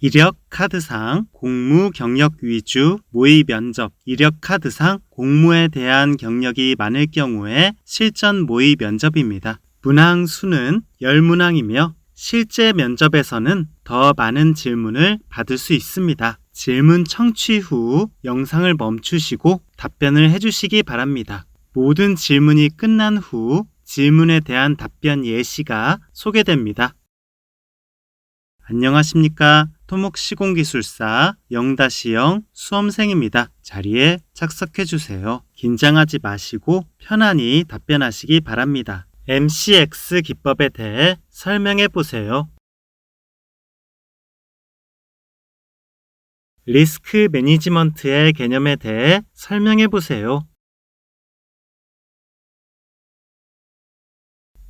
이력 카드상 공무 경력 위주 모의 면접, 이력 카드상 공무에 대한 경력이 많을 경우에 실전 모의 면접입니다. 문항 수는 10문항이며 실제 면접에서는 더 많은 질문을 받을 수 있습니다. 질문 청취 후 영상을 멈추시고 답변을 해주시기 바랍니다. 모든 질문이 끝난 후 질문에 대한 답변 예시가 소개됩니다. 안녕하십니까? 토목시공기술사 0-0 수험생입니다. 자리에 착석해 주세요. 긴장하지 마시고 편안히 답변하시기 바랍니다. MCX 기법에 대해 설명해 보세요. 리스크 매니지먼트의 개념에 대해 설명해 보세요.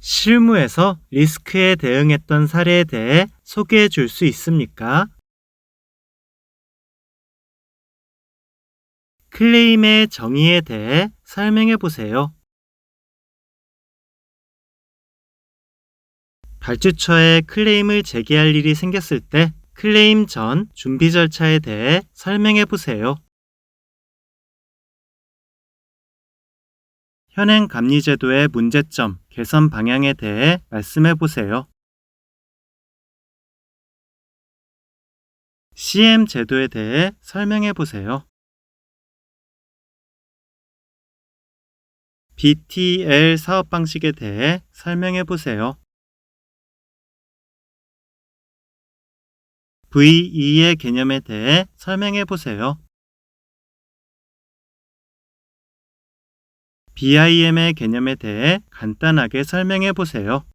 실무에서 리스크에 대응했던 사례에 대해 소개해 줄 수 있습니까? 클레임의 정의에 대해 설명해 보세요. 발주처에 클레임을 제기할 일이 생겼을 때 클레임 전 준비 절차에 대해 설명해 보세요. 현행 감리제도의 문제점, 개선 방향에 대해 말씀해 보세요. CM 제도에 대해 설명해 보세요. BTL 사업 방식에 대해 설명해 보세요. VE의 개념에 대해 설명해 보세요. BIM의 개념에 대해 간단하게 설명해 보세요.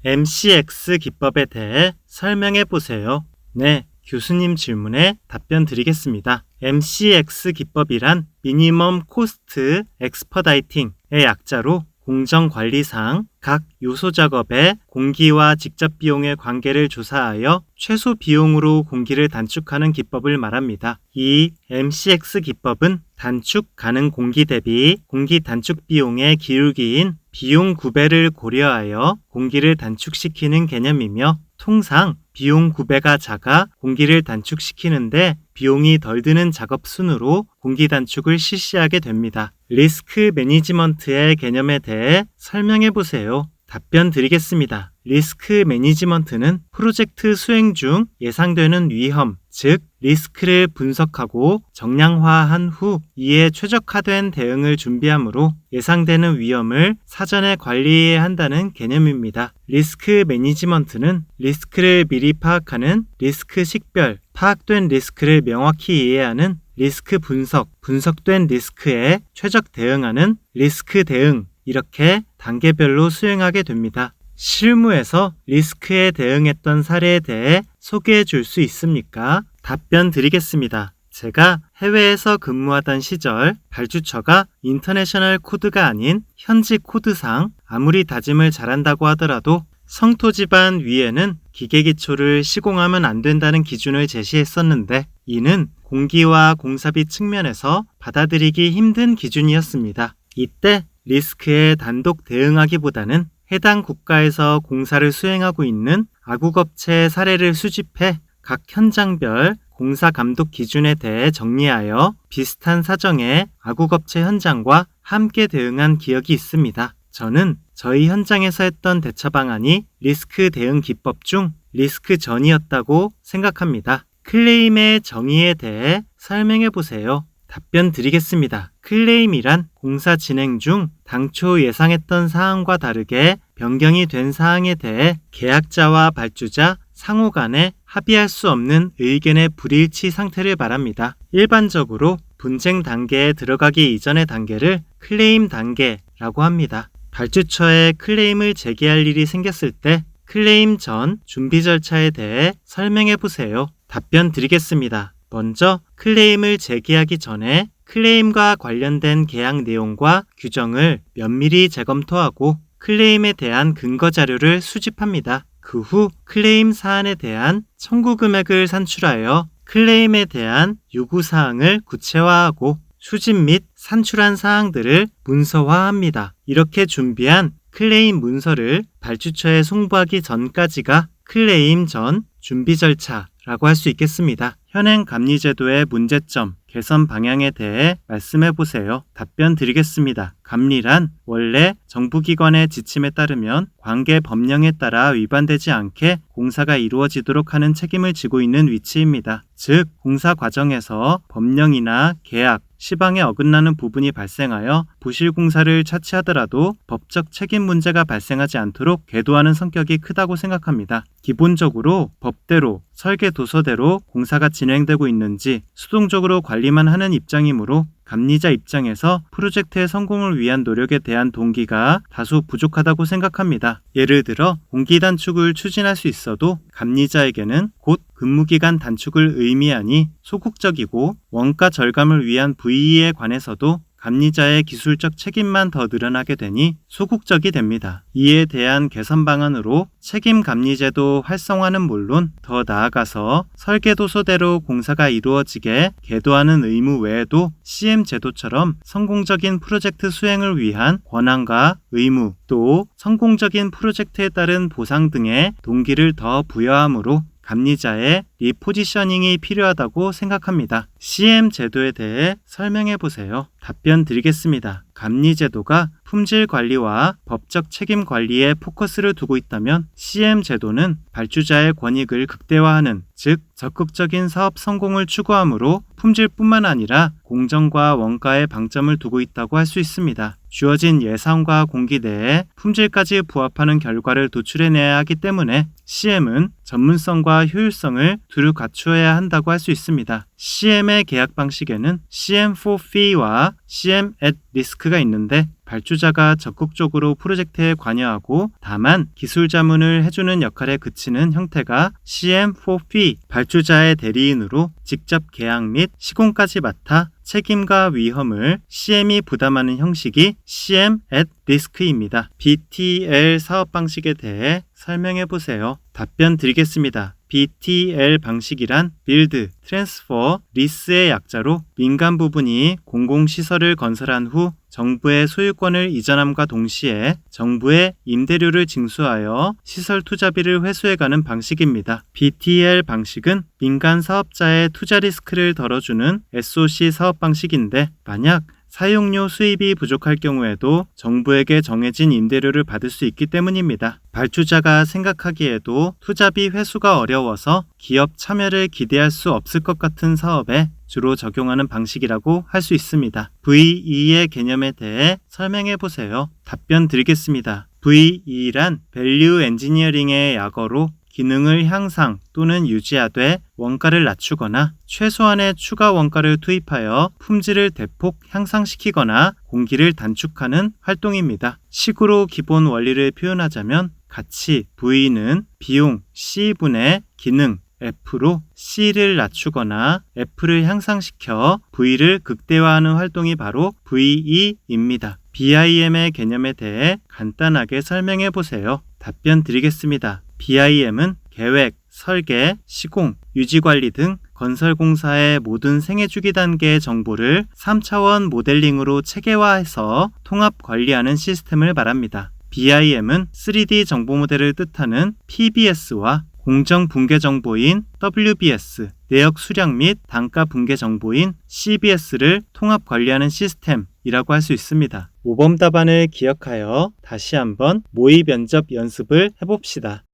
MCX 기법에 대해 설명해 보세요. 네, 교수님 질문에 답변 드리겠습니다. MCX 기법이란 미니멈 코스트 엑스퍼다이팅의 약자로 공정관리상 각 요소 작업의 공기와 직접 비용의 관계를 조사하여 최소 비용으로 공기를 단축하는 기법을 말합니다. 이 MCX 기법은 단축 가능 공기 대비 공기 단축 비용의 기울기인 비용 구배를 고려하여 공기를 단축시키는 개념이며 통상 비용 구배가 작아 공기를 단축시키는데 비용이 덜 드는 작업 순으로 공기 단축을 실시하게 됩니다. 리스크 매니지먼트의 개념에 대해 설명해 보세요. 답변 드리겠습니다. 리스크 매니지먼트는 프로젝트 수행 중 예상되는 위험, 즉 리스크를 분석하고 정량화한 후 이에 최적화된 대응을 준비하므로 예상되는 위험을 사전에 관리해야 한다는 개념입니다. 리스크 매니지먼트는 리스크를 미리 파악하는 리스크 식별, 파악된 리스크를 명확히 이해하는 리스크 분석, 분석된 리스크에 최적 대응하는 리스크 대응, 이렇게 단계별로 수행하게 됩니다. 실무에서 리스크에 대응했던 사례에 대해 소개해 줄 수 있습니까? 답변 드리겠습니다. 제가 해외에서 근무하던 시절 발주처가 인터내셔널 코드가 아닌 현지 코드상 아무리 다짐을 잘한다고 하더라도 성토 지반 위에는 기계 기초를 시공하면 안 된다는 기준을 제시했었는데 이는 공기와 공사비 측면에서 받아들이기 힘든 기준이었습니다. 이때 리스크에 단독 대응하기보다는 해당 국가에서 공사를 수행하고 있는 아국업체의 사례를 수집해 각 현장별 공사 감독 기준에 대해 정리하여 비슷한 사정의 아국업체 현장과 함께 대응한 기억이 있습니다. 저는 저희 현장에서 했던 대처 방안이 리스크 대응 기법 중 리스크 전이었다고 생각합니다. 클레임의 정의에 대해 설명해 보세요. 답변 드리겠습니다. 클레임이란 공사 진행 중 당초 예상했던 사항과 다르게 변경이 된 사항에 대해 계약자와 발주자 상호 간에 합의할 수 없는 의견의 불일치 상태를 말합니다. 일반적으로 분쟁 단계에 들어가기 이전의 단계를 클레임 단계라고 합니다. 발주처에 클레임을 제기할 일이 생겼을 때 클레임 전 준비 절차에 대해 설명해 보세요. 답변 드리겠습니다. 먼저 클레임을 제기하기 전에 클레임과 관련된 계약 내용과 규정을 면밀히 재검토하고 클레임에 대한 근거 자료를 수집합니다. 그 후 클레임 사안에 대한 청구 금액을 산출하여 클레임에 대한 요구사항을 구체화하고 수집 및 산출한 사항들을 문서화합니다. 이렇게 준비한 클레임 문서를 발주처에 송부하기 전까지가 클레임 전 준비 절차라고 할 수 있겠습니다. 현행 감리제도의 문제점, 개선 방향에 대해 말씀해 보세요. 답변 드리겠습니다. 감리란 원래 정부기관의 지침에 따르면 관계 법령에 따라 위반되지 않게 공사가 이루어지도록 하는 책임을 지고 있는 위치입니다. 즉, 공사 과정에서 법령이나 계약, 시방에 어긋나는 부분이 발생하여 부실 공사를 차치하더라도 법적 책임 문제가 발생하지 않도록 계도하는 성격이 크다고 생각합니다. 기본적으로 법대로, 설계 도서대로 공사가 진행되고 있는지 수동적으로 관리만 하는 입장이므로 감리자 입장에서 프로젝트의 성공을 위한 노력에 대한 동기가 다소 부족하다고 생각합니다. 예를 들어 공기 단축을 추진할 수 있어도 감리자에게는 곧 근무기간 단축을 의미하니 소극적이고 원가 절감을 위한 VE에 관해서도 감리자의 기술적 책임만 더 늘어나게 되니 소극적이 됩니다. 이에 대한 개선 방안으로 책임 감리제도 활성화는 물론 더 나아가서 설계도서대로 공사가 이루어지게 계도하는 의무 외에도 CM 제도처럼 성공적인 프로젝트 수행을 위한 권한과 의무, 또 성공적인 프로젝트에 따른 보상 등의 동기를 더 부여함으로 감리자의 리포지셔닝이 필요하다고 생각합니다. CM 제도에 대해 설명해 보세요. 답변 드리겠습니다. 감리 제도가 품질 관리와 법적 책임 관리에 포커스를 두고 있다면 CM 제도는 발주자의 권익을 극대화하는, 즉 적극적인 사업 성공을 추구하므로 품질뿐만 아니라 공정과 원가에 방점을 두고 있다고 할 수 있습니다. 주어진 예산과 공기 내에 품질까지 부합하는 결과를 도출해내야 하기 때문에 CM은 전문성과 효율성을 두루 갖추어야 한다고 할 수 있습니다. CM의 계약 방식에는 CM for fee와 CM at risk가 있는데 발주자가 적극적으로 프로젝트에 관여하고 다만 기술 자문을 해주는 역할에 그치는 형태가 CM for fee, 발주자의 대리인으로 직접 계약 및 시공까지 맡아 책임과 위험을 CM이 부담하는 형식이 CM at risk입니다. BTL 사업 방식에 대해 설명해 보세요. 답변 드리겠습니다. BTL 방식이란 Build, Transfer, Lease의 약자로 민간 부분이 공공시설을 건설한 후 정부의 소유권을 이전함과 동시에 정부의 임대료를 징수하여 시설 투자비를 회수해가는 방식입니다. BTL 방식은 민간 사업자의 투자 리스크를 덜어주는 SOC 사업 방식인데 만약 사용료 수입이 부족할 경우에도 정부에게 정해진 임대료를 받을 수 있기 때문입니다. 발주자가 생각하기에도 투자비 회수가 어려워서 기업 참여를 기대할 수 없을 것 같은 사업에 주로 적용하는 방식이라고 할 수 있습니다. VE의 개념에 대해 설명해 보세요. 답변 드리겠습니다. VE란 Value Engineering의 약어로 기능을 향상 또는 유지하되 원가를 낮추거나 최소한의 추가 원가를 투입하여 품질을 대폭 향상시키거나 공기를 단축하는 활동입니다. 식으로 기본 원리를 표현하자면 가치 V는 비용 C분의 기능 F로 C를 낮추거나 F를 향상시켜 V를 극대화하는 활동이 바로 VE입니다. BIM의 개념에 대해 간단하게 설명해 보세요. 답변 드리겠습니다. BIM은 계획, 설계, 시공, 유지관리 등 건설공사의 모든 생애주기 단계의 정보를 3차원 모델링으로 체계화해서 통합 관리하는 시스템을 말합니다. BIM은 3D 정보 모델을 뜻하는 PBS와 공정 붕괴 정보인 WBS, 내역 수량 및 단가 붕괴 정보인 CBS를 통합 관리하는 시스템이라고 할 수 있습니다. 모범 답안을 기억하여 다시 한번 모의 면접 연습을 해봅시다.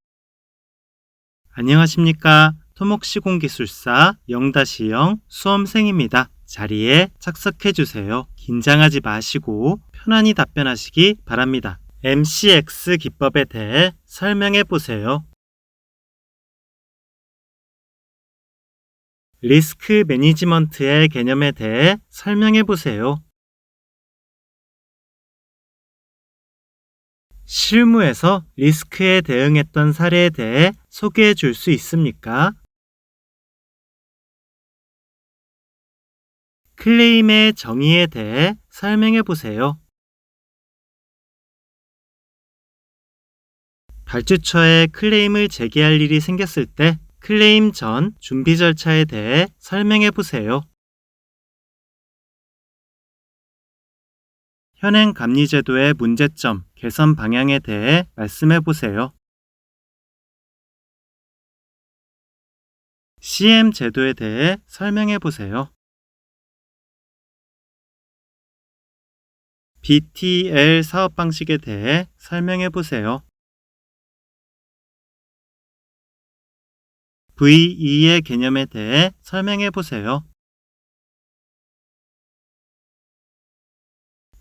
안녕하십니까. 토목시공기술사 0-0 수험생입니다. 자리에 착석해주세요. 긴장하지 마시고 편안히 답변하시기 바랍니다. MCX 기법에 대해 설명해 보세요. 리스크 매니지먼트의 개념에 대해 설명해 보세요. 실무에서 리스크에 대응했던 사례에 대해 소개해 줄 수 있습니까? 클레임의 정의에 대해 설명해 보세요. 발주처에 클레임을 제기할 일이 생겼을 때 클레임 전 준비 절차에 대해 설명해 보세요. 현행 감리제도의 문제점, 개선 방향에 대해 말씀해 보세요. CM 제도에 대해 설명해 보세요. BTL 사업 방식에 대해 설명해 보세요. VE의 개념에 대해 설명해 보세요.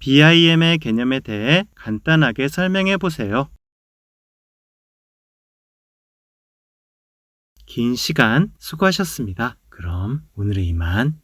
BIM의 개념에 대해 간단하게 설명해 보세요. 긴 시간 수고하셨습니다. 그럼 오늘은 이만.